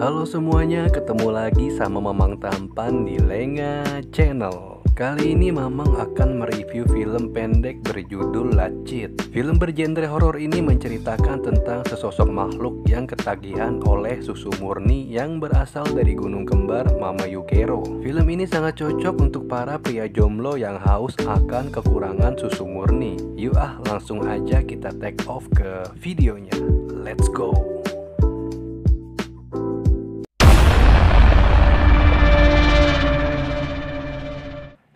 Halo semuanya, ketemu lagi sama Mamang Tampan di Lenga Channel. Kali ini Mamang akan mereview film pendek berjudul Lacit. Film bergenre horor ini menceritakan tentang sesosok makhluk yang ketagihan oleh susu murni yang berasal dari gunung kembar Mama Yukero. Film ini sangat cocok untuk para pria jomblo yang haus akan kekurangan susu murni. Yuk langsung aja kita take off ke videonya. Let's go.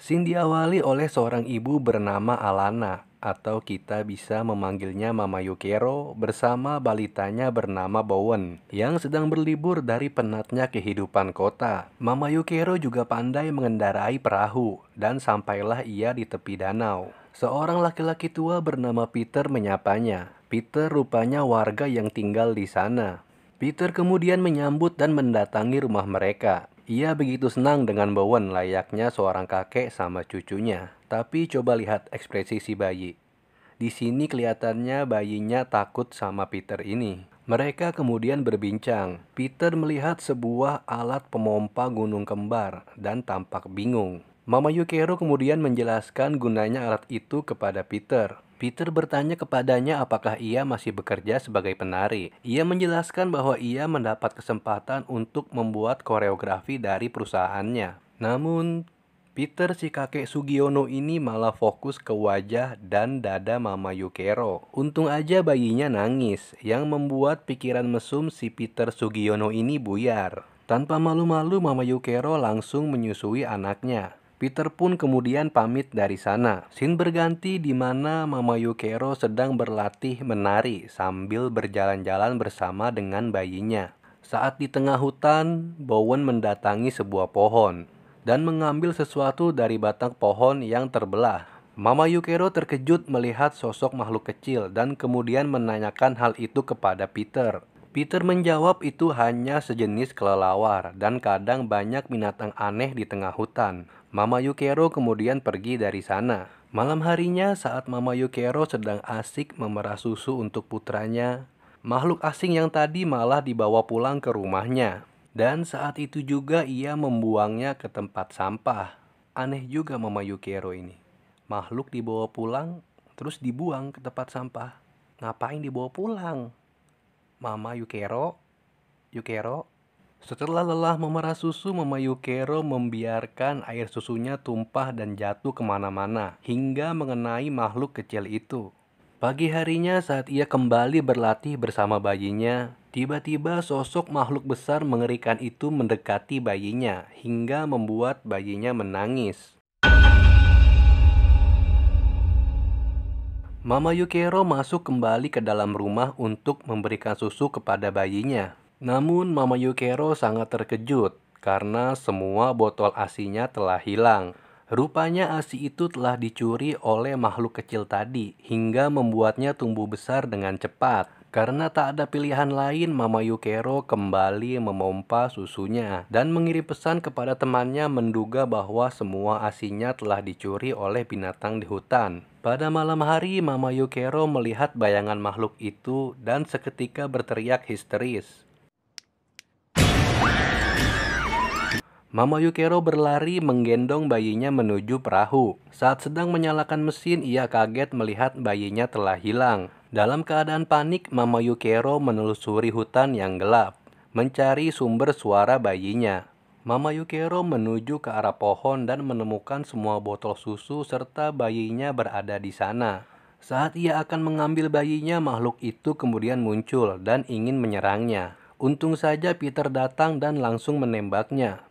Scene diawali oleh seorang ibu bernama Alana, atau kita bisa memanggilnya Mama Yukero, bersama balitanya bernama Bowen yang sedang berlibur dari penatnya kehidupan kota. Mama Yukero juga pandai mengendarai perahu, dan sampailah ia di tepi danau. Seorang laki-laki tua bernama Peter menyapanya. Peter rupanya warga yang tinggal di sana. Peter kemudian menyambut dan mendatangi rumah mereka. Ia begitu senang dengan Bowen layaknya seorang kakek sama cucunya. Tapi coba lihat ekspresi si bayi. Di sini kelihatannya bayinya takut sama Peter ini. Mereka kemudian berbincang. Peter melihat sebuah alat pemompa gunung kembar dan tampak bingung. Mama Yukero kemudian menjelaskan gunanya alat itu kepada Peter. Peter bertanya kepadanya apakah ia masih bekerja sebagai penari. Ia menjelaskan bahwa ia mendapat kesempatan untuk membuat koreografi dari perusahaannya. Namun, Peter si kakek Sugiono ini malah fokus ke wajah dan dada Mama Yukero. Untung aja bayinya nangis, yang membuat pikiran mesum si Peter Sugiono ini buyar. Tanpa malu-malu Mama Yukero langsung menyusui anaknya. Peter pun kemudian pamit dari sana. Scene berganti di mana Mama Yukero sedang berlatih menari sambil berjalan-jalan bersama dengan bayinya. Saat di tengah hutan, Bowen mendatangi sebuah pohon dan mengambil sesuatu dari batang pohon yang terbelah. Mama Yukero terkejut melihat sosok makhluk kecil dan kemudian menanyakan hal itu kepada Peter. Peter menjawab itu hanya sejenis kelelawar dan kadang banyak binatang aneh di tengah hutan. Mama Yukero kemudian pergi dari sana. Malam harinya saat Mama Yukero sedang asik memerah susu untuk putranya, makhluk asing yang tadi malah dibawa pulang ke rumahnya. Dan saat itu juga ia membuangnya ke tempat sampah. Aneh juga Mama Yukero ini. Makhluk dibawa pulang terus dibuang ke tempat sampah. Ngapain dibawa pulang? Mama Yukero? Setelah lelah memerah susu, Mama Yukero membiarkan air susunya tumpah dan jatuh kemana-mana hingga mengenai makhluk kecil itu. Pagi harinya saat ia kembali berlatih bersama bayinya, tiba-tiba sosok makhluk besar mengerikan itu mendekati bayinya hingga membuat bayinya menangis. Mama Yukero masuk kembali ke dalam rumah untuk memberikan susu kepada bayinya. Namun Mama Yukero sangat terkejut karena semua botol ASI-nya telah hilang. Rupanya ASI itu telah dicuri oleh makhluk kecil tadi hingga membuatnya tumbuh besar dengan cepat. Karena tak ada pilihan lain, Mama Yukero kembali memompa susunya dan mengirim pesan kepada temannya menduga bahwa semua ASI-nya telah dicuri oleh binatang di hutan. Pada malam hari, Mama Yukero melihat bayangan makhluk itu dan seketika berteriak histeris. Mama Yukero berlari menggendong bayinya menuju perahu. Saat sedang menyalakan mesin, ia kaget melihat bayinya telah hilang. Dalam keadaan panik, Mama Yukero menelusuri hutan yang gelap, mencari sumber suara bayinya. Mama Yukero menuju ke arah pohon dan menemukan semua botol susu serta bayinya berada di sana. Saat ia akan mengambil bayinya, makhluk itu kemudian muncul dan ingin menyerangnya. Untung saja Peter datang dan langsung menembaknya.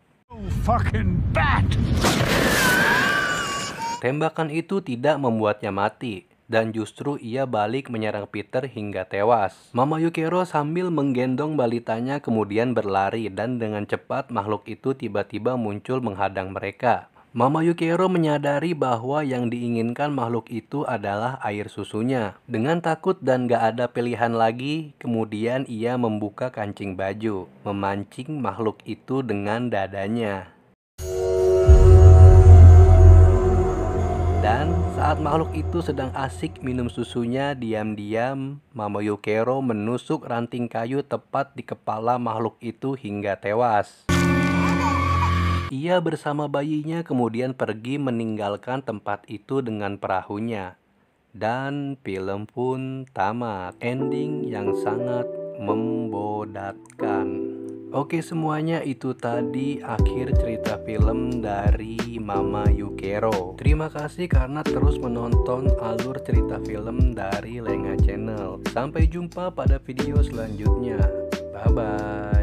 Tembakan itu tidak membuatnya mati, dan justru ia balik menyerang Peter hingga tewas. Mama Yukero sambil menggendong balitanya kemudian berlari dan dengan cepat makhluk itu tiba-tiba muncul menghadang mereka. Mama Yukero menyadari bahwa yang diinginkan makhluk itu adalah air susunya. Dengan takut dan gak ada pilihan lagi, kemudian ia membuka kancing baju, memancing makhluk itu dengan dadanya. Dan saat makhluk itu sedang asik minum susunya, diam-diam Mama Yukero menusuk ranting kayu tepat di kepala makhluk itu hingga tewas. Ia bersama bayinya kemudian pergi meninggalkan tempat itu dengan perahunya. Dan film pun tamat. Ending yang sangat membodatkan. Oke semuanya, itu tadi akhir cerita film dari Mama Yukero. Terima kasih karena terus menonton alur cerita film dari Lenga Channel. Sampai jumpa pada video selanjutnya. Bye bye.